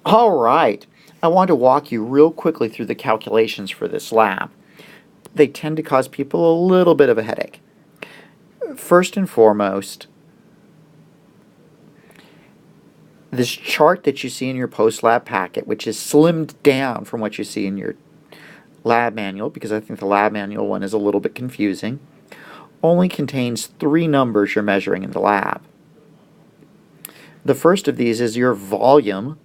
All right, I want to walk you real quickly through the calculations for this lab. They tend to cause people a little bit of a headache. First and foremost, this chart that you see in your post-lab packet, which is slimmed down from what you see in your lab manual, because I think the lab manual one is a little bit confusing, only contains 3 numbers you're measuring in the lab. The first of these is your volume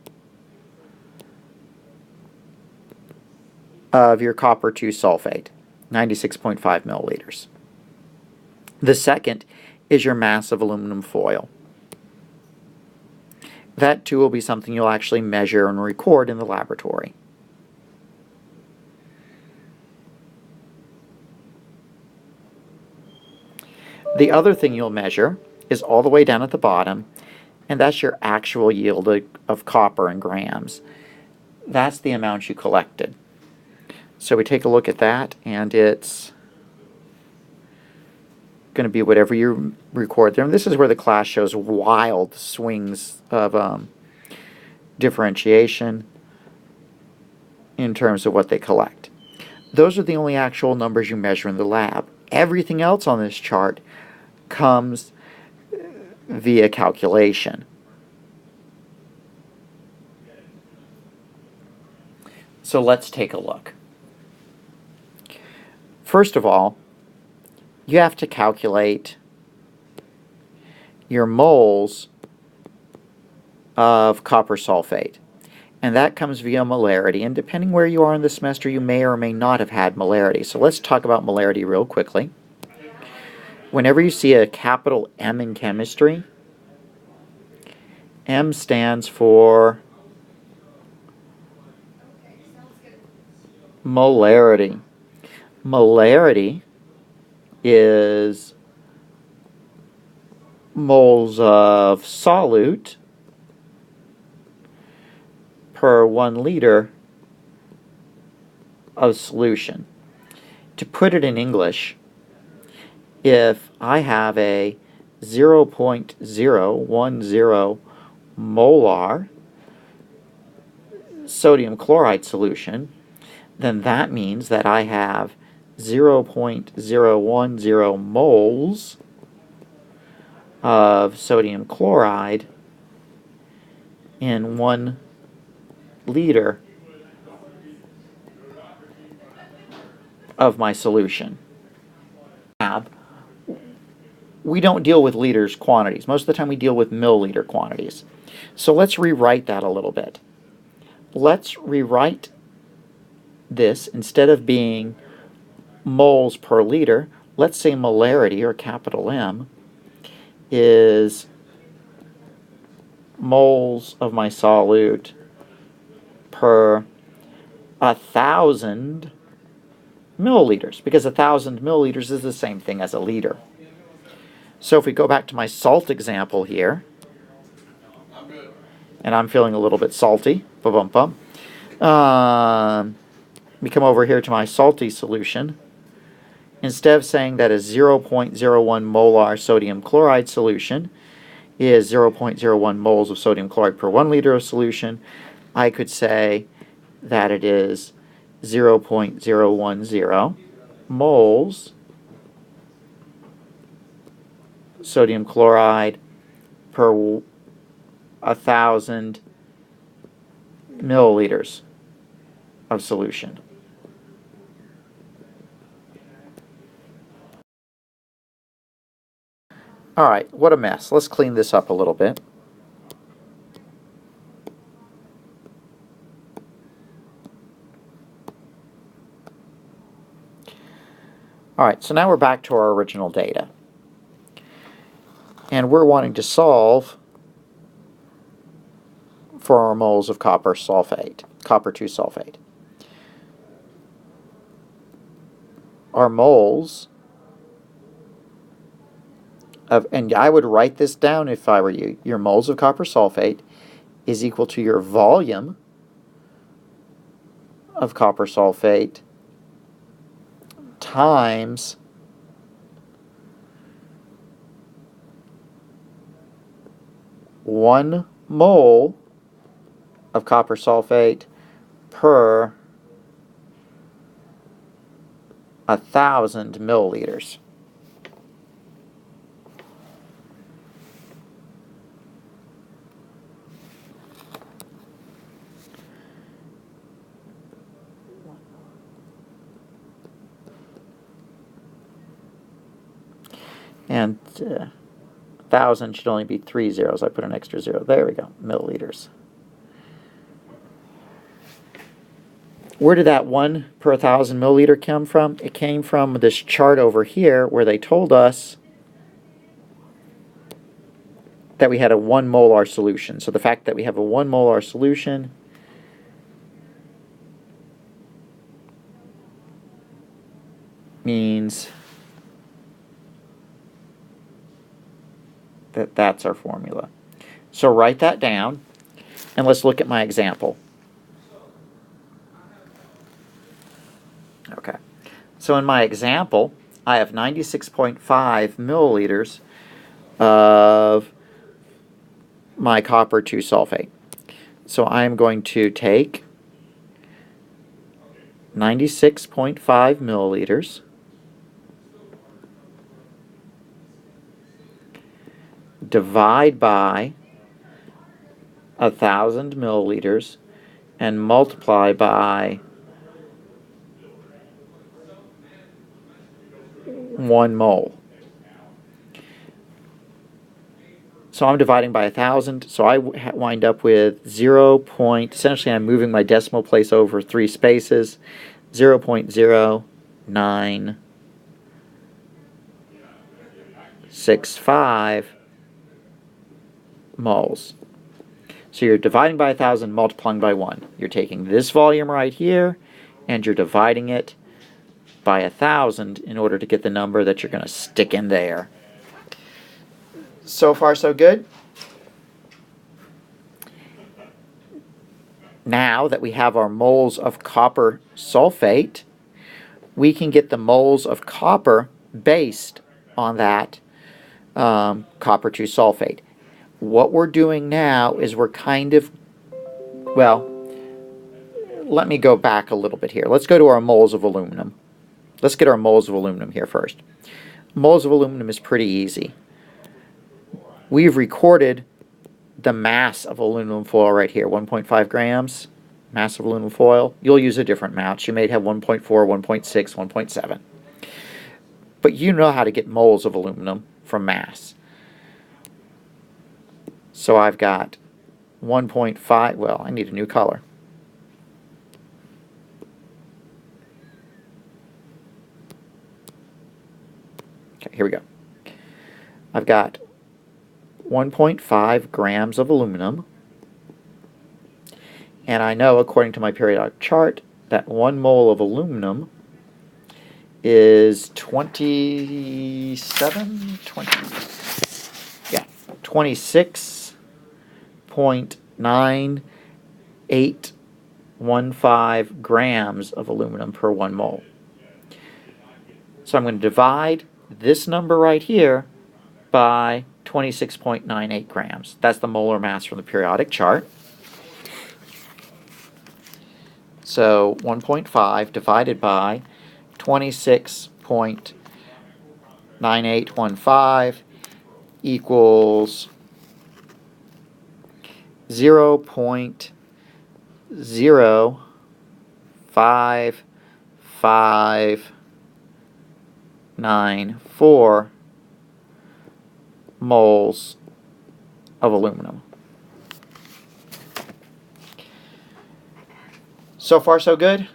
of your copper 2 sulfate, 96.5 milliliters. The second is your mass of aluminum foil. That too will be something you'll actually measure and record in the laboratory. The other thing you'll measure is all the way down at the bottom, and that's your actual yield of copper in grams. That's the amount you collected. So we take a look at that, and it's going to be whatever you record there. And this is where the class shows wild swings of differentiation in terms of what they collect. Those are the only actual numbers you measure in the lab. Everything else on this chart comes via calculation. So let's take a look. First of all, you have to calculate your moles of copper sulfate. And that comes via molarity. And depending where you are in the semester, you may or may not have had molarity. So let's talk about molarity real quickly. Whenever you see a capital M in chemistry, M stands for molarity. Molarity is moles of solute per 1 liter of solution. To put it in English, if I have a 0.010 molar sodium chloride solution, then that means that I have 0.010 moles of sodium chloride in 1 liter of my solution. We don't deal with liters quantities. Most of the time we deal with milliliter quantities. So let's rewrite that a little bit. Let's rewrite this, instead of being moles per liter, let's say molarity, or capital M, is moles of my solute per 1,000 milliliters, because 1,000 milliliters is the same thing as a liter. So if we go back to my salt example here, and I'm feeling a little bit salty, we come over here to my salty solution. Instead of saying that a 0.01 molar sodium chloride solution is 0.01 moles of sodium chloride per 1 liter of solution, I could say that it is 0.010 moles sodium chloride per 1,000 milliliters of solution. All right, what a mess. Let's clean this up a little bit. All right, so now we're back to our original data. And we're wanting to solve for our moles of copper sulfate, copper 2 sulfate. Our moles of, and I would write this down if I were you, your moles of copper sulfate is equal to your volume of copper sulfate times one mole of copper sulfate per 1,000 milliliters. And 1,000 should only be 3 zeros. I put an extra zero. There we go. Milliliters. Where did that 1 per 1,000 milliliter come from? It came from this chart over here where they told us that we had a 1 molar solution. So the fact that we have a 1 molar solution means that that's our formula. So write that down, and let's look at my example. Okay, so in my example, I have 96.5 milliliters of my copper 2 sulfate. So I'm going to take 96.5 milliliters divide by 1,000 milliliters and multiply by 1 mole. So I'm dividing by 1,000, so I wind up with 0. Essentially I'm moving my decimal place over 3 spaces, 0.0965 moles. So you're dividing by 1,000, multiplying by 1. You're taking this volume right here, and you're dividing it by 1,000 in order to get the number that you're going to stick in there. So far, so good? Now that we have our moles of copper sulfate, we can get the moles of copper based on that copper 2 sulfate. What we're doing now is we're kind of, well, let me go back a little bit here. Let's go to our moles of aluminum. Let's get our moles of aluminum here first. Moles of aluminum is pretty easy. We've recorded the mass of aluminum foil right here, 1.5 grams, mass of aluminum foil. You'll use a different amount. You may have 1.4, 1.6, 1.7. But you know how to get moles of aluminum from mass. So I've got 1.5, well, I need a new color. Okay, here we go. I've got 1.5 grams of aluminum, and I know, according to my periodic chart, that 1 mole of aluminum is 26.9815 grams of aluminum per 1 mole. So I'm going to divide this number right here by 26.98 grams. That's the molar mass from the periodic chart. So 1.5 divided by 26.9815 equals 0.05594 moles of aluminum. So far, so good?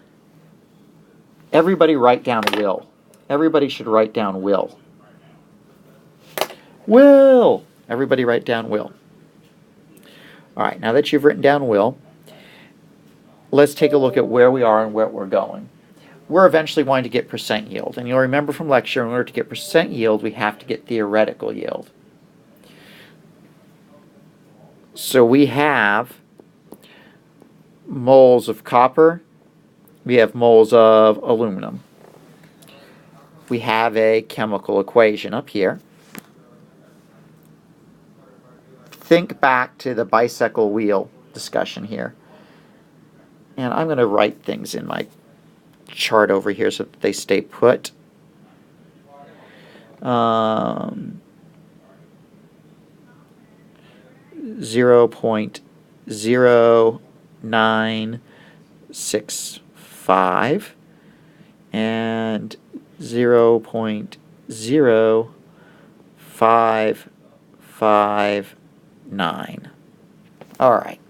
Everybody write down will. Everybody should write down will. Will! Everybody write down will. All right, now that you've written down will, let's take a look at where we are and where we're going. We're eventually going to get percent yield. And you'll remember from lecture, in order to get percent yield, we have to get theoretical yield. So we have moles of copper, we have moles of aluminum. We have a chemical equation up here. Think back to the bicycle wheel discussion here. And I'm going to write things in my chart over here so that they stay put. 0.0965 and 0.0559. All right.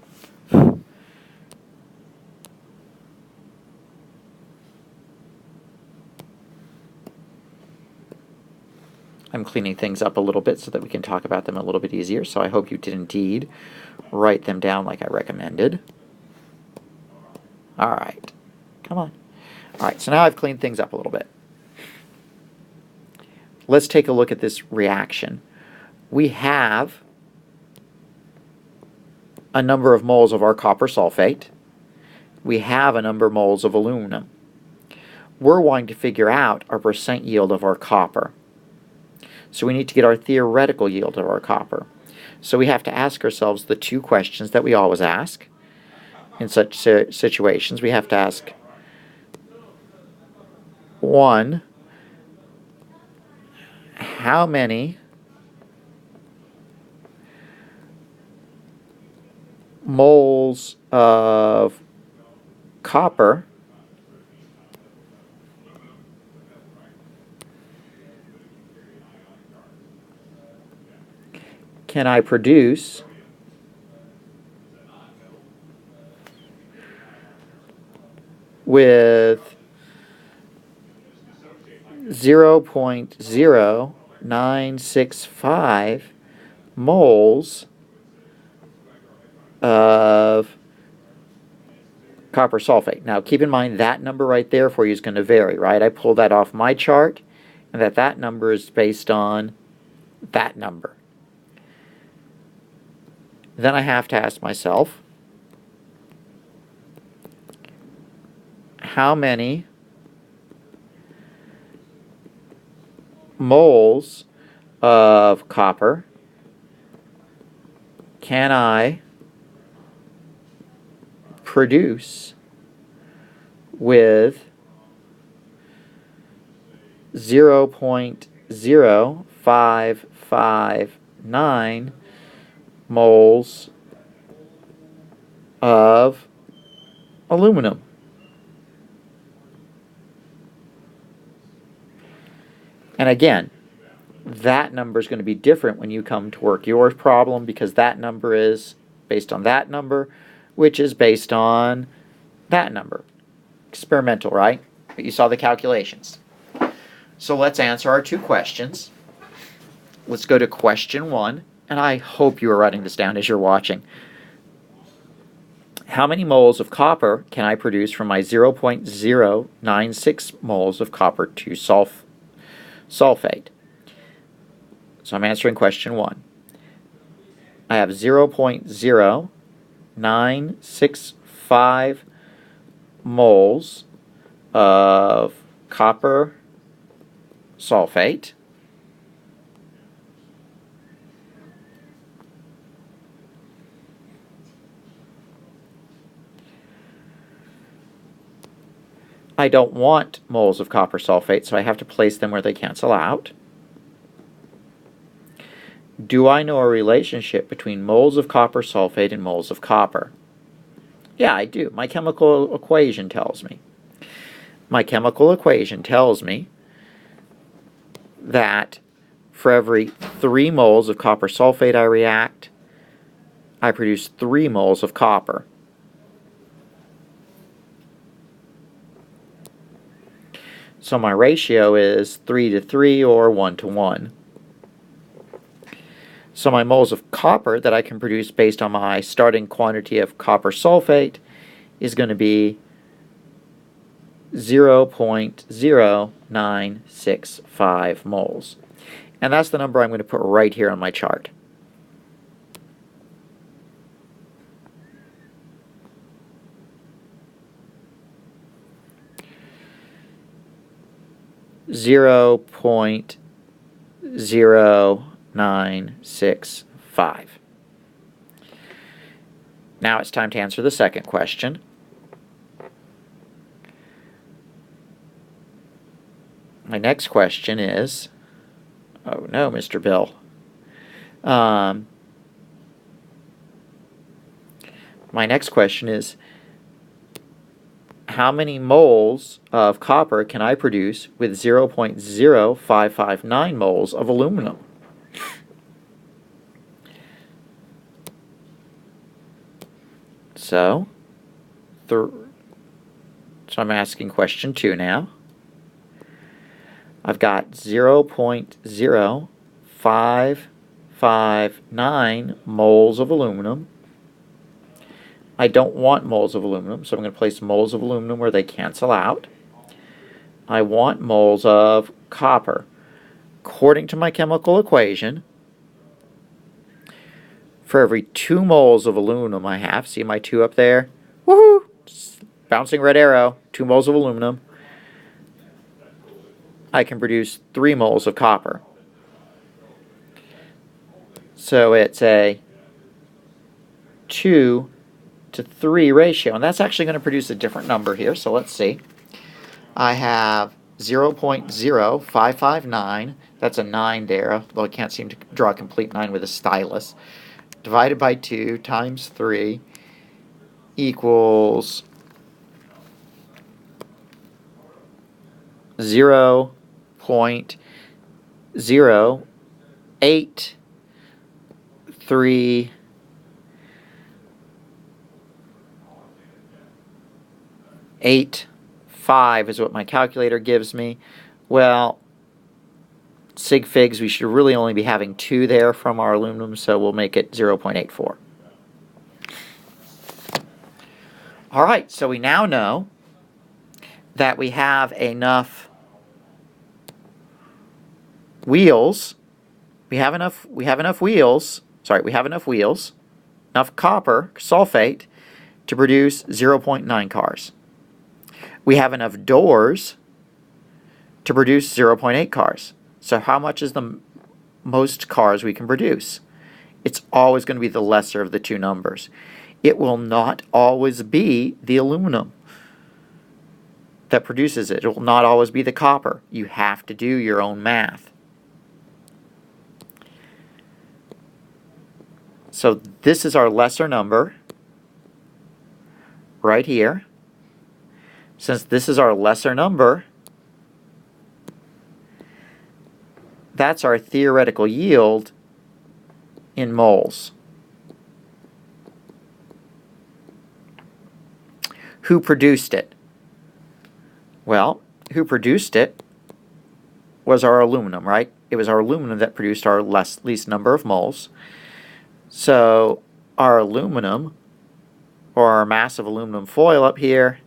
I'm cleaning things up a little bit so that we can talk about them a little bit easier, so I hope you did indeed write them down like I recommended. All right. Come on. All right, so now I've cleaned things up a little bit. Let's take a look at this reaction. We have a number of moles of our copper sulfate. We have a number of moles of aluminum. We're wanting to figure out our percent yield of our copper. So we need to get our theoretical yield of our copper. So we have to ask ourselves the two questions that we always ask in such situations. We have to ask, one, how many moles of copper can I produce with 0.0965 moles of copper sulfate. Now keep in mind that number right there for you is going to vary, right? I pulled that off my chart, and that number is based on that number. Then I have to ask myself, how many moles of copper can I produce with 0.0559 moles of aluminum? And again, that number is going to be different when you come to work your problem, because that number is based on that number, which is based on that number. Experimental, right? But you saw the calculations. So let's answer our two questions. Let's go to question one, and I hope you are writing this down as you're watching. How many moles of copper can I produce from my 0.096 moles of copper 2 sulfate? So I'm answering question one. I have 0.0965 moles of copper sulfate. I don't want moles of copper sulfate, so I have to place them where they cancel out. Do I know a relationship between moles of copper sulfate and moles of copper? Yeah, I do. My chemical equation tells me. My chemical equation tells me that for every 3 moles of copper sulfate I react, I produce 3 moles of copper. So my ratio is 3 to 3 or 1 to 1. So my moles of copper that I can produce based on my starting quantity of copper sulfate is going to be 0.0965 moles. And that's the number I'm going to put right here on my chart. Zero 0.0965. Now it's time to answer the second question. My next question is, oh no, Mr. Bill. My next question is, how many moles of copper can I produce with 0.0559 moles of aluminum? So I'm asking question 2 now. I've got 0.0559 moles of aluminum. I don't want moles of aluminum, so I'm going to place moles of aluminum where they cancel out. I want moles of copper. According to my chemical equation, for every 2 moles of aluminum I have, see my 2 up there? Woohoo! Bouncing red arrow, 2 moles of aluminum. I can produce 3 moles of copper. So it's a 2 to 3 ratio, and that's actually going to produce a different number here, so let's see. I have 0.0559, that's a 9 there, though I can't seem to draw a complete 9 with a stylus, divided by 2 times 3 equals 0.083 85 is what my calculator gives me. Well, sig figs, we should really only be having 2 there from our aluminum, so we'll make it 0.84. All right, so we now know that we have enough wheels. We have enough wheels, enough copper sulfate to produce 0.9 cars. We have enough doors to produce 0.8 cars. So how much is the most cars we can produce? It's always going to be the lesser of the 2 numbers. It will not always be the aluminum that produces it. It will not always be the copper. You have to do your own math. So this is our lesser number right here. Since this is our lesser number, that's our theoretical yield in moles. Who produced it? Well, who produced it was our aluminum, right? It was our aluminum that produced our least number of moles. So our aluminum, or our mass of aluminum foil up here,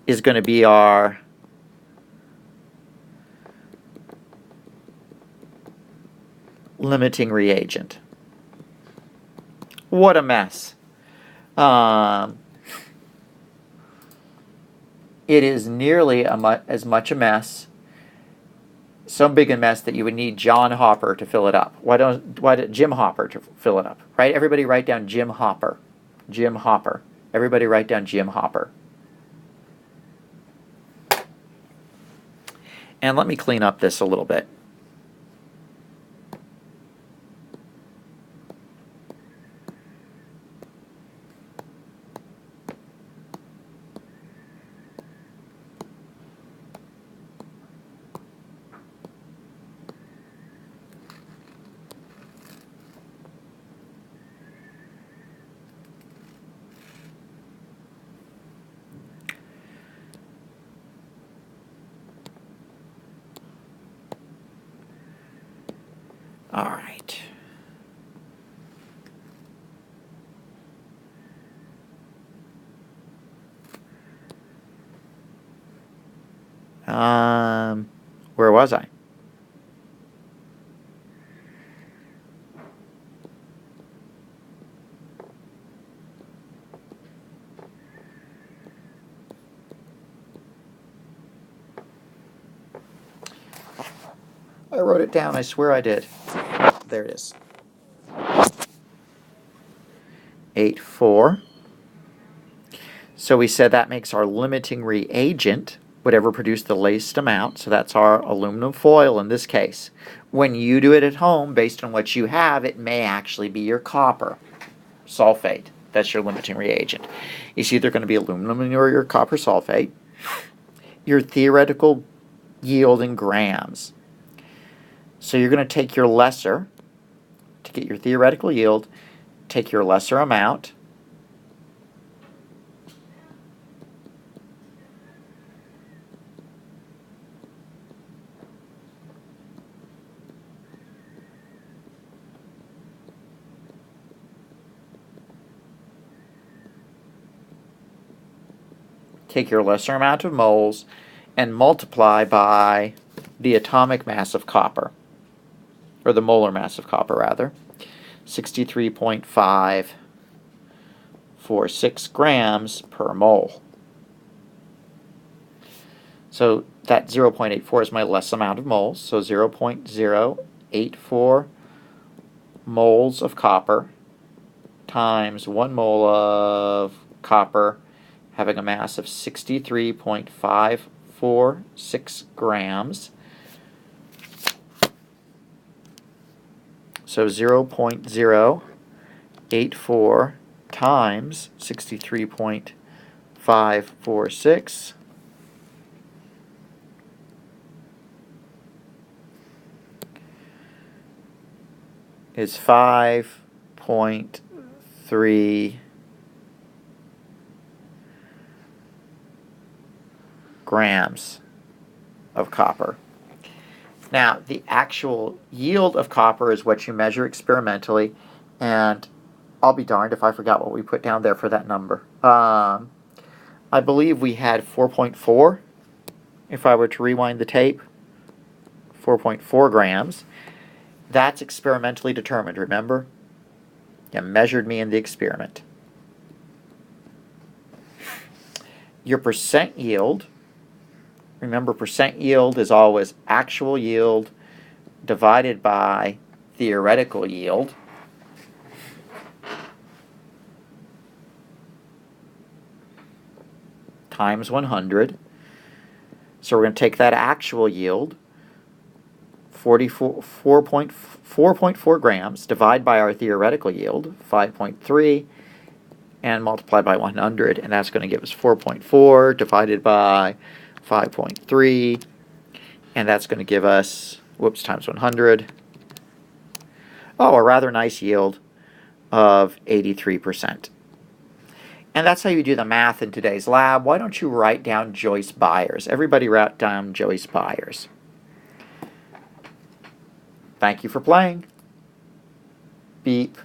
is going to be our limiting reagent. What a mess. It is nearly as much a mess, so big a mess that you would need John Hopper to fill it up. Why don't Jim Hopper to fill it up? Right? Everybody write down Jim Hopper. Jim Hopper. Everybody write down Jim Hopper. And let me clean up this a little bit. All right. Where was I? I wrote it down, I swear I did. There it is. 8,4. So we said that makes our limiting reagent whatever produced the least amount. So that's our aluminum foil in this case. When you do it at home, based on what you have, it may actually be your copper sulfate. That's your limiting reagent. It's either going to be aluminum or your copper sulfate. Your theoretical yield in grams. So you're going to take your lesser, to get your theoretical yield, take your lesser amount, take your lesser amount of moles, and multiply by the atomic mass of copper, or the molar mass of copper rather, 63.546 grams per mole. So that 0.84 is my less amount of moles, so 0.084 moles of copper times 1 mole of copper having a mass of 63.546 grams. So 0.084 times 63.546 is 5.3 grams of copper. Now, the actual yield of copper is what you measure experimentally, and I'll be darned if I forgot what we put down there for that number. I believe we had 4.4, if I were to rewind the tape, 4.4 grams. That's experimentally determined, remember? You measured me in the experiment. Your percent yield, remember percent yield is always actual yield divided by theoretical yield. Times 100. So we're going to take that actual yield, 4.4 grams, divide by our theoretical yield, 5.3, and multiply by 100, and that's going to give us 4.4 divided by 5.3, and that's going to give us, times 100. Oh, a rather nice yield of 83%. And that's how you do the math in today's lab. Why don't you write down Joyce Byers? Everybody write down Joyce Byers. Thank you for playing. Beep.